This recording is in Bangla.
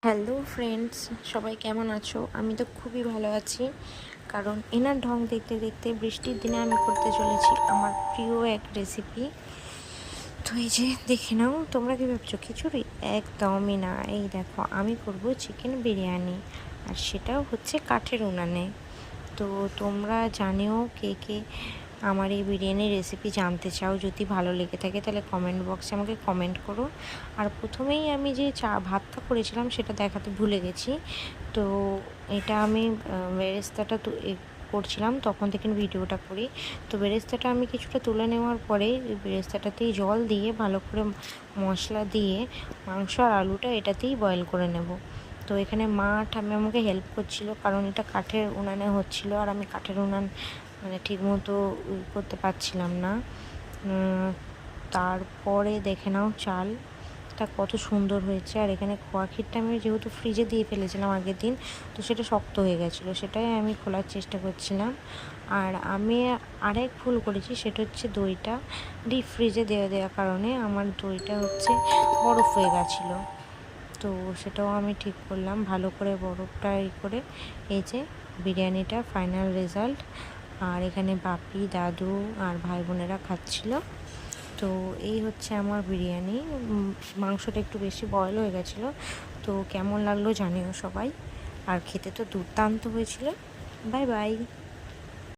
হ্যালো ফ্রেন্ডস, সবাই কেমন আছো? আমি তো খুবই ভালো আছি, কারণ এনার ঢং দেখতে দেখতে বৃষ্টির দিনে আমি করতে চলেছি আমার প্রিয় এক রেসিপি। তো এই যে দেখে নাও, তোমরা কি ভাবছো খিচুড়ি? একদমই না। এই দেখো, আমি করব চিকেন বিরিয়ানি, আর সেটাও হচ্ছে কাঠের উনানে। তো তোমরা জানিও কে কে আমার এই বিরিয়ানির রেসিপি জানতে চাও। যদি ভালো লেগে থাকে তাহলে কমেন্ট বক্সে আমাকে কমেন্ট করো। আর প্রথমেই আমি যে ভাতটা করেছিলাম সেটা দেখাতে ভুলে গেছি। তো এটা আমি বেরেস্তাটা করছিলাম, তখন থেকে ভিডিওটা করি। তো বেরেস্তাটা আমি কিছুটা তুলে নেওয়ার পরে বেরেস্তাটাতেই জল দিয়ে ভালো করে মশলা দিয়ে মাংস আর আলুটা এটাতেই বয়েল করে নেব। তো এখানে মা ঠাম্মি আমাকে হেল্প করছিল, কারণ এটা কাঠের উনানে হচ্ছিল, আর আমি কাঠের উনান ঠিকমতো করতে পারছিলাম না। তারপরে দেখে নাও চালটা কত সুন্দর হয়েছে। আর এখানে খোয়া ক্ষীরটা আমি যেহেতু ফ্রিজে দিয়ে ফেলেছিলাম আগের দিন, তো সেটা শক্ত হয়ে গেছিলো, সেটাই আমি খোলার চেষ্টা করছিলাম। আর আমি আরেক ভুল করেছি, সেটা হচ্ছে দইটা ডিপ ফ্রিজে দেওয়ার কারণে আমার দইটা হচ্ছে বরফ হয়ে গেছিলো। তো সেটাও আমি ঠিক করলাম, ভালো করে বরফটা করে। এই যে বিরিয়ানিটা ফাইনাল রেজাল্ট। আর এখানে বাপি, দাদু আর ভাই বোনেরা খাচ্ছিল। তো এই হচ্ছে আমার বিরিয়ানি। মাংসটা একটু বেশি বয়েল হয়ে গেছিলো। তো কেমন লাগলো জানিও সবাই। আর খেতে তো দুর্দান্ত হয়েছিল। Bye bye.